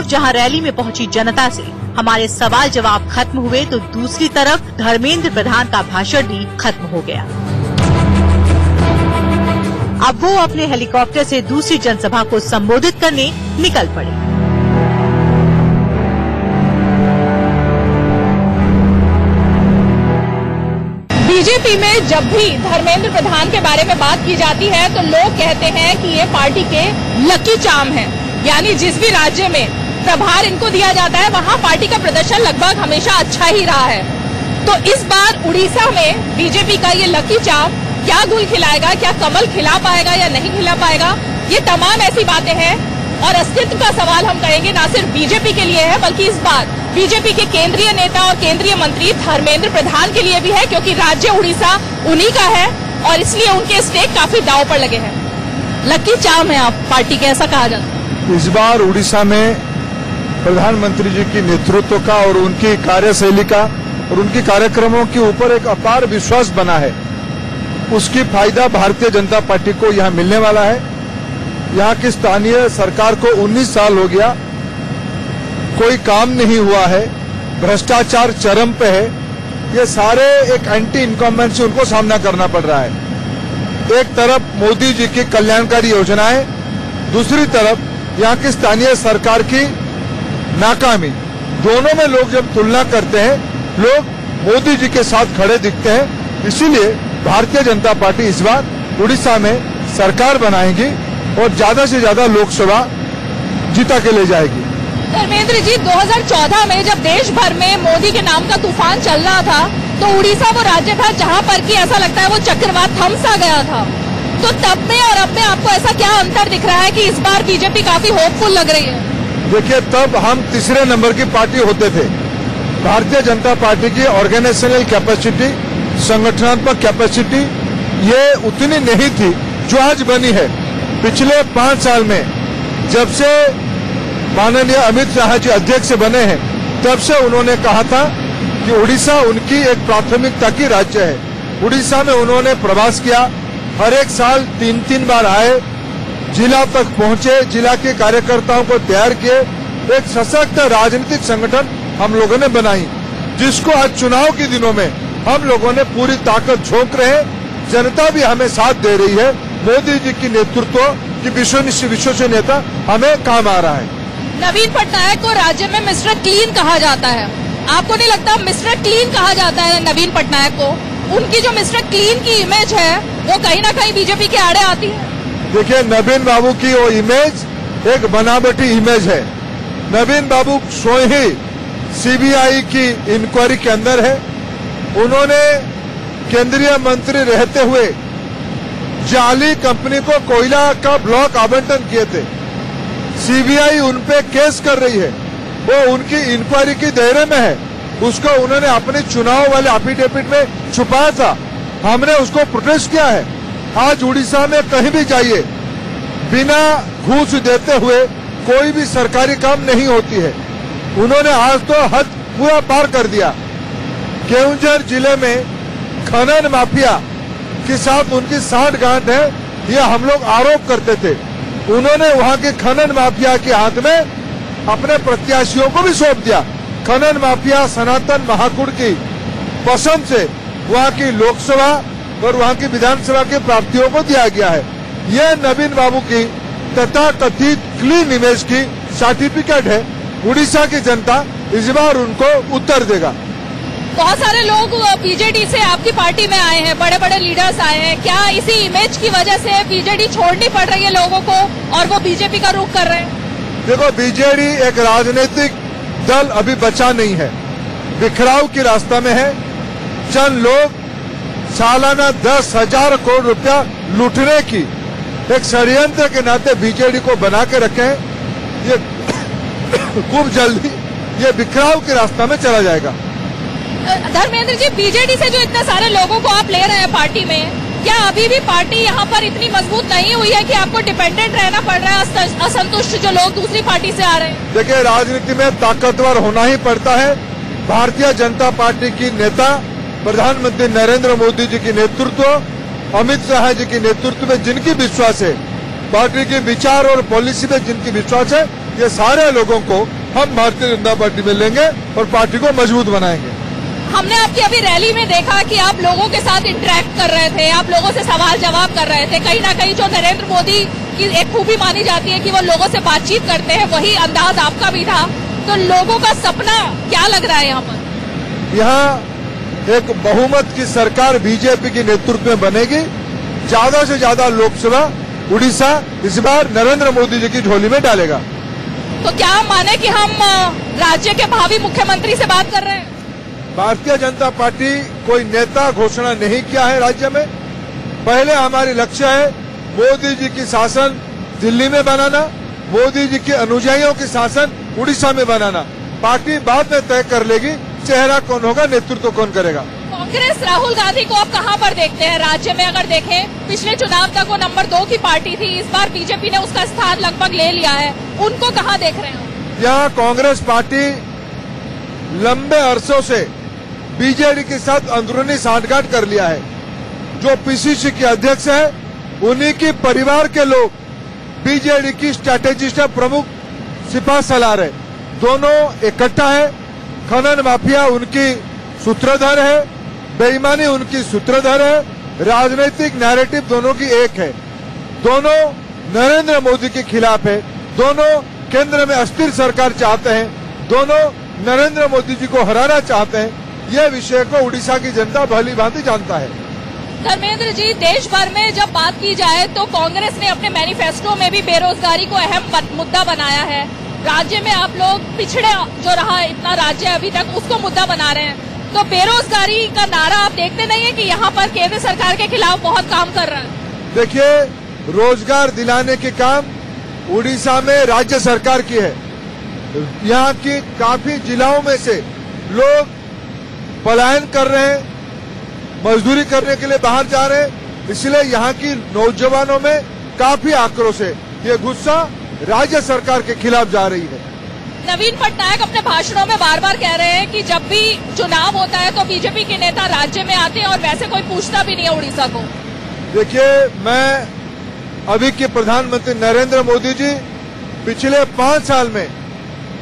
तरफ जहां रैली में पहुंची जनता से हमारे सवाल जवाब खत्म हुए तो दूसरी तरफ धर्मेंद्र प्रधान का भाषण भी खत्म हो गया। अब वो अपने हेलीकॉप्टर से दूसरी जनसभा को संबोधित करने निकल पड़े। बीजेपी में जब भी धर्मेंद्र प्रधान के बारे में बात की जाती है तो लोग कहते हैं कि ये पार्टी के लकी चार्म है, यानी जिस भी राज्य में प्रभार इनको दिया जाता है वहाँ पार्टी का प्रदर्शन लगभग हमेशा अच्छा ही रहा है। तो इस बार उड़ीसा में बीजेपी का ये लकी चार्म क्या गुल खिलाएगा, क्या कमल खिला पाएगा या नहीं खिला पाएगा, ये तमाम ऐसी बातें हैं। और अस्तित्व का सवाल हम कहेंगे ना सिर्फ बीजेपी के लिए है बल्कि इस बार बीजेपी के केंद्रीय नेता और केंद्रीय मंत्री धर्मेंद्र प्रधान के लिए भी है, क्योंकि राज्य उड़ीसा उन्हीं का है और इसलिए उनके स्टेक काफी दांव पर लगे हैं। लकी चार्म है आप पार्टी के, ऐसा कहा जाता है। इस बार उड़ीसा में प्रधानमंत्री जी की नेतृत्व का और उनकी कार्यशैली का और उनके कार्यक्रमों के ऊपर एक अपार विश्वास बना है। उसकी फायदा भारतीय जनता पार्टी को यहाँ मिलने वाला है। यहाँ की स्थानीय सरकार को 19 साल हो गया, कोई काम नहीं हुआ है, भ्रष्टाचार चरम पे है। ये सारे एक एंटी इनकम्बेंसी उनको सामना करना पड़ रहा है। एक तरफ मोदी जी की कल्याणकारी योजनाएं, दूसरी तरफ यहाँ की स्थानीय सरकार की नाकामी। दोनों में लोग जब तुलना करते हैं, लोग मोदी जी के साथ खड़े दिखते हैं। इसीलिए भारतीय जनता पार्टी इस बार उड़ीसा में सरकार बनाएगी और ज्यादा से ज्यादा लोकसभा जीता के ले जाएगी। धर्मेंद्र जी, 2014 में जब देश भर में मोदी के नाम का तूफान चल रहा था तो उड़ीसा वो राज्य था जहां पर कि ऐसा लगता है वो चक्रवात थम सा गया था। तो तब में और अब में आपको ऐसा क्या अंतर दिख रहा है कि इस बार बीजेपी काफी होपफुल लग रही है? देखिए, तब हम तीसरे नंबर की पार्टी होते थे। भारतीय जनता पार्टी की ऑर्गेनाइजेशनल कैपेसिटी, संगठनात्मक कैपेसिटी ये उतनी नहीं थी जो आज बनी है। पिछले 5 साल में जब से माननीय अमित शाह जी अध्यक्ष बने हैं, तब से उन्होंने कहा था कि उड़ीसा उनकी एक प्राथमिकता की राज्य है। उड़ीसा में उन्होंने प्रवास किया, हर एक साल 3-3 बार आए, जिला तक पहुंचे, जिला के कार्यकर्ताओं को तैयार किए, एक सशक्त राजनीतिक संगठन हम लोगों ने बनाई, जिसको आज चुनाव के दिनों में हम लोगों ने पूरी ताकत झोंक रहे हैं। जनता भी हमें साथ दे रही है। मोदी जी की नेतृत्व की विश्वसनीय नेता हमें काम आ रहा है। नवीन पटनायक को राज्य में मिस्टर क्लीन कहा जाता है, आपको नहीं लगता मिस्टर क्लीन कहा जाता है नवीन पटनायक को? उनकी जो मिस्टर क्लीन की इमेज है वो कहीं ना कहीं बीजेपी के आड़े आती है। देखिए, नवीन बाबू की वो इमेज एक बनावटी इमेज है। नवीन बाबू स्वयं ही सीबीआई की इंक्वायरी के अंदर है। उन्होंने केंद्रीय मंत्री रहते हुए जाली कंपनी को कोयला का ब्लॉक आवंटन किए थे। सीबीआई उन पे केस कर रही है, वो उनकी इंक्वायरी की दायरे में है। उसको उन्होंने अपने चुनाव वाले एफिडेविट में छुपाया था, हमने उसको प्रोटेस्ट किया है। आज उड़ीसा में कहीं भी जाइए, बिना घूस देते हुए कोई भी सरकारी काम नहीं होती है। उन्होंने आज तो हद पूरा पार कर दिया। केवंझर जिले में खनन माफिया के साथ उनकी साठगांठ है, ये हम लोग आरोप करते थे। उन्होंने वहां के खनन माफिया के हाथ में अपने प्रत्याशियों को भी सौंप दिया। खनन माफिया सनातन महाकुड़ की पसंद से वहां की लोकसभा और वहां की विधानसभा की प्राप्तियों को दिया गया है। यह नवीन बाबू की तथाकथित क्लीन इमेज की सर्टिफिकेट है। उड़ीसा की जनता इस बार उनको उत्तर देगा। बहुत सारे लोग बीजेडी से आपकी पार्टी में आए हैं, बड़े बड़े लीडर्स आए हैं, क्या इसी इमेज की वजह से बीजेडी छोड़नी पड़ रही है लोगों को और वो बीजेपी का रुख कर रहे हैं? देखो, बीजेडी एक राजनीतिक दल अभी बचा नहीं है, बिखराव की रास्ता में है। चंद लोग सालाना 10,000 करोड़ रुपया लूटने की एक षड्यंत्र के नाते बीजेडी को बना के रखे हैं। ये खूब जल्दी ये बिखराव के रास्ता में चला जाएगा। धर्मेंद्र जी, बीजेडी से जो इतने सारे लोगों को आप ले रहे हैं पार्टी में, क्या अभी भी पार्टी यहाँ पर इतनी मजबूत नहीं हुई है कि आपको डिपेंडेंट रहना पड़ रहा है असंतुष्ट जो लोग दूसरी पार्टी से आ रहे हैं? देखिए, राजनीति में ताकतवर होना ही पड़ता है। भारतीय जनता पार्टी की नेता प्रधानमंत्री नरेंद्र मोदी जी की नेतृत्व, अमित शाह जी की नेतृत्व में जिनकी विश्वास है, पार्टी के विचार और पॉलिसी में जिनकी विश्वास है, ये सारे लोगों को हम भारतीय जनता पार्टी में लेंगे और पार्टी को मजबूत बनाएंगे। हमने आपकी अभी रैली में देखा कि आप लोगों के साथ इंटरेक्ट कर रहे थे, आप लोगों से सवाल जवाब कर रहे थे। कहीं ना कहीं जो नरेंद्र मोदी की एक खूबी मानी जाती है कि वो लोगों से बातचीत करते हैं, वही अंदाज आपका भी था। तो लोगों का सपना क्या लग रहा है यहाँ पर? यहाँ एक बहुमत की सरकार बीजेपी के नेतृत्व में बनेगी। ज्यादा से ज्यादा लोकसभा उड़ीसा इस बार नरेंद्र मोदी जी की झोली में डालेगा। तो क्या माने कि हम राज्य के भावी मुख्यमंत्री से बात कर रहे हैं? भारतीय जनता पार्टी कोई नेता घोषणा नहीं किया है राज्य में। पहले हमारी लक्ष्य है मोदी जी की शासन दिल्ली में बनाना, मोदी जी के अनुयायियों की शासन उड़ीसा में बनाना। पार्टी बाद में तय कर लेगी चेहरा कौन होगा, नेतृत्व कौन करेगा। कांग्रेस राहुल गांधी को आप कहां पर देखते हैं राज्य में? अगर देखें पिछले चुनाव तक वो नंबर 2 की पार्टी थी, इस बार बीजेपी ने उसका स्थान लगभग ले लिया है। उनको कहां देख रहे हैं? यहाँ कांग्रेस पार्टी लंबे अरसों से बीजेडी के साथ अंदरूनी सांठगांठ कर लिया है। जो पीसीसी के अध्यक्ष है उन्हीं की परिवार के लोग बीजेडी की स्ट्रैटेजिस्ट प्रमुख सिपा सलार है। दोनों इकट्ठा है। खनन माफिया उनकी सूत्रधार है, बेईमानी उनकी सूत्रधार है, राजनीतिक नैरेटिव दोनों की एक है। दोनों नरेंद्र मोदी के खिलाफ है, दोनों केंद्र में अस्थिर सरकार चाहते हैं, दोनों नरेंद्र मोदी जी को हराना चाहते हैं। यह विषय को उड़ीसा की जनता भली भांति जानता है। धर्मेंद्र जी, देश भर में जब बात की जाए तो कांग्रेस ने अपने मैनिफेस्टो में भी बेरोजगारी को अहम मुद्दा बनाया है। राज्य में आप लोग पिछड़े जो रहा इतना राज्य अभी तक, उसको मुद्दा बना रहे हैं। तो बेरोजगारी का नारा आप देखते नहीं है कि यहाँ पर केंद्र सरकार के खिलाफ बहुत काम कर रहा है? देखिए, रोजगार दिलाने के काम उड़ीसा में राज्य सरकार की है। यहाँ की काफी जिलाओं में से लोग पलायन कर रहे हैं, मजदूरी करने के लिए बाहर जा रहे हैं। इसलिए यहाँ की नौजवानों में काफी आक्रोश है। ये गुस्सा राज्य सरकार के खिलाफ जा रही है। नवीन पटनायक अपने भाषणों में बार बार कह रहे हैं कि जब भी चुनाव होता है तो बीजेपी के नेता राज्य में आते हैं और वैसे कोई पूछता भी नहीं है उड़ीसा को। देखिए, मैं अभी के प्रधानमंत्री नरेंद्र मोदी जी पिछले 5 साल में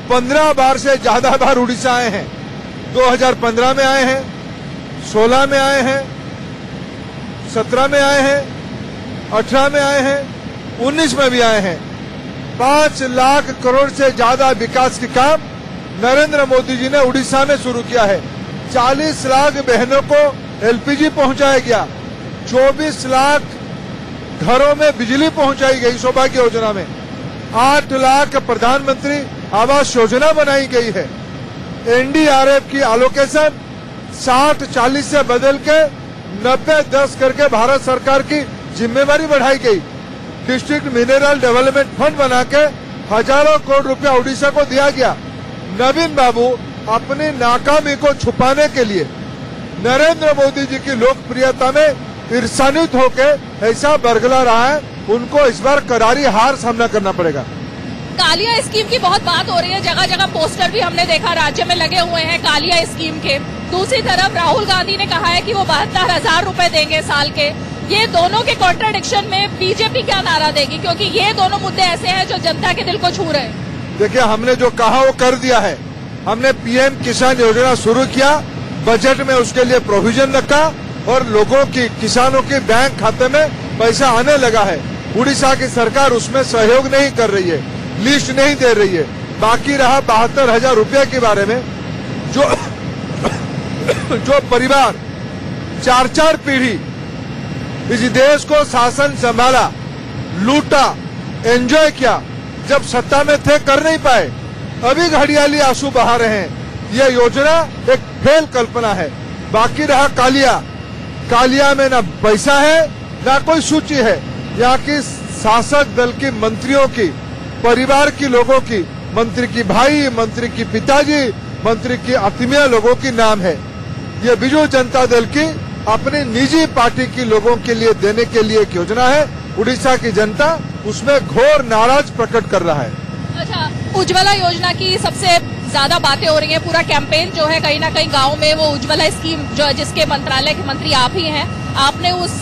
15 बार से ज्यादा बार उड़ीसा आए हैं। 2015 में आए हैं, 16 में आए हैं, 17 में आए हैं, 18 में आए हैं, 19 में भी आए हैं। 5 लाख करोड़ से ज्यादा विकास के काम नरेंद्र मोदी जी ने उड़ीसा में शुरू किया है। 40 लाख बहनों को एलपीजी पहुंचाया गया, 24 लाख घरों में बिजली पहुंचाई गई सौभाग्य योजना में, 8 लाख प्रधानमंत्री आवास योजना बनाई गई है। एनडीआरएफ की एलोकेशन 60-40 से बदल के 90-10 करके भारत सरकार की जिम्मेवारी बढ़ाई गई। डिस्ट्रिक्ट मिनरल डेवलपमेंट फंड बना के हजारों करोड़ रुपया उड़ीसा को दिया गया। नवीन बाबू अपनी नाकामी को छुपाने के लिए नरेंद्र मोदी जी की लोकप्रियता में ईर्ष्यान्वित होकर ऐसा बरगला रहा है। उनको इस बार करारी हार सामना करना पड़ेगा। कालिया स्कीम की बहुत बात हो रही है, जगह जगह पोस्टर भी हमने देखा राज्य में लगे हुए हैं कालिया स्कीम के। दूसरी तरफ राहुल गांधी ने कहा है कि वो 72,000 रुपए देंगे साल के। ये दोनों के कॉन्ट्रडिक्शन में बीजेपी क्या नारा देगी, क्योंकि ये दोनों मुद्दे ऐसे हैं जो जनता के दिल को छू रहे हैं? देखिए, हमने जो कहा वो कर दिया है। हमने पीएम किसान योजना शुरू किया, बजट में उसके लिए प्रोविजन रखा और लोगों की, किसानों के बैंक खाते में पैसा आने लगा है। उड़ीसा की सरकार उसमें सहयोग नहीं कर रही है, लिस्ट नहीं दे रही है। बाकी रहा 72,000 रुपये के बारे में, जो परिवार 4-4 पीढ़ी इस देश को शासन संभाला, लूटा, एंजॉय किया, जब सत्ता में थे कर नहीं पाए, अभी घड़ियाली आंसू बहा रहे हैं। यह योजना एक फेल कल्पना है। बाकी रहा कालिया। कालिया में ना पैसा है ना कोई सूची है। यहाँ की शासक दल की मंत्रियों की, परिवार की लोगों की, मंत्री की भाई, मंत्री की पिताजी, मंत्री की आत्मीय लोगों की नाम है। ये बिजू जनता दल की अपनी निजी पार्टी की लोगों के लिए देने के लिए एक योजना है। उड़ीसा की जनता उसमें घोर नाराज प्रकट कर रहा है। अच्छा, उज्ज्वला योजना की सबसे ज्यादा बातें हो रही है। पूरा कैंपेन जो है कहीं ना कहीं गाँव में वो उज्ज्वला स्कीम जो है, जिसके मंत्रालय के मंत्री आप ही हैं, आपने उस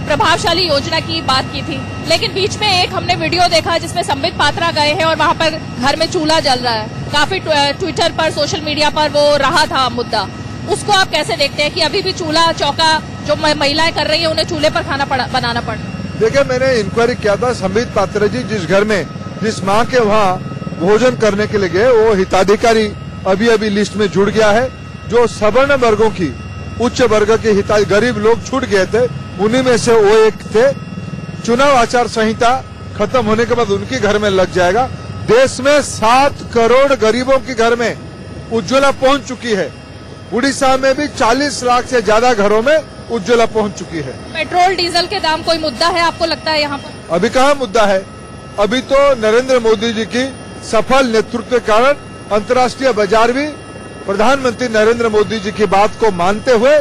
प्रभावशाली योजना की बात की थी, लेकिन बीच में एक हमने वीडियो देखा जिसमें संबित पात्रा गए हैं और वहां पर घर में चूल्हा जल रहा है। काफी ट्विटर पर, सोशल मीडिया पर वो रहा था मुद्दा। उसको आप कैसे देखते हैं कि अभी भी चूल्हा चौका जो महिलाएं कर रही है उन्हें चूल्हे पर खाना बनाना पड़? देखिए, मैंने इंक्वायरी किया था। संबित पात्रा जी जिस घर में, जिस माँ के वहाँ भोजन करने के लिए गए, वो हिताधिकारी अभी लिस्ट में जुड़ गया है। जो सवर्ण वर्गों की, उच्च वर्ग के गरीब लोग छूट गए थे, उन्हीं में से वो एक थे। चुनाव आचार संहिता खत्म होने के बाद उनके घर में लग जाएगा। देश में 7 करोड़ गरीबों के घर में उज्ज्वला पहुंच चुकी है। उड़ीसा में भी 40 लाख से ज्यादा घरों में उज्ज्वला पहुंच चुकी है। पेट्रोल डीजल के दाम कोई मुद्दा है आपको लगता है यहाँ पर? अभी कहाँ मुद्दा है? अभी तो नरेंद्र मोदी जी की सफल नेतृत्व के कारण अंतर्राष्ट्रीय बाजार भी प्रधानमंत्री नरेंद्र मोदी जी की बात को मानते हुए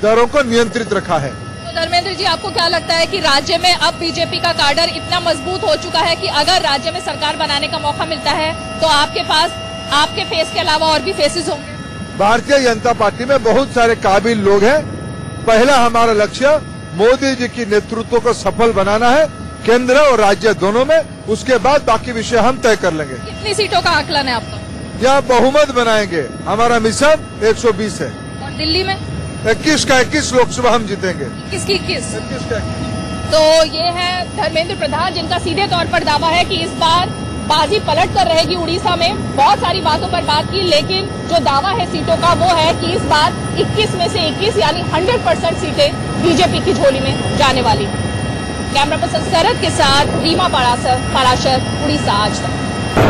दरों को नियंत्रित रखा है। तो धर्मेंद्र जी, आपको क्या लगता है कि राज्य में अब बीजेपी का काडर इतना मजबूत हो चुका है कि अगर राज्य में सरकार बनाने का मौका मिलता है तो आपके पास आपके फेस के अलावा और भी फेसेस होंगे? भारतीय जनता पार्टी में बहुत सारे काबिल लोग हैं। पहला हमारा लक्ष्य मोदी जी की नेतृत्व को सफल बनाना है, केंद्र और राज्य दोनों में। उसके बाद बाकी विषय हम तय कर लेंगे। कितनी सीटों का आकलन है आपका? यहाँ बहुमत बनाएंगे। हमारा मिशन 120 है। और दिल्ली में 21 का 21 लोकसभा हम जीतेंगे। 21 की 21। 21 का 21। तो ये है धर्मेंद्र प्रधान, जिनका सीधे तौर पर दावा है कि इस बार बाजी पलट कर रहेगी उड़ीसा में। बहुत सारी बातों पर बात की, लेकिन जो दावा है सीटों का वो है कि इस बार 21 में से 21 यानी 100% सीटें बीजेपी की झोली में जाने वाली। कैमरा पर्सन शरद के साथ रीमा पाराशर, उड़ीसा आज तक।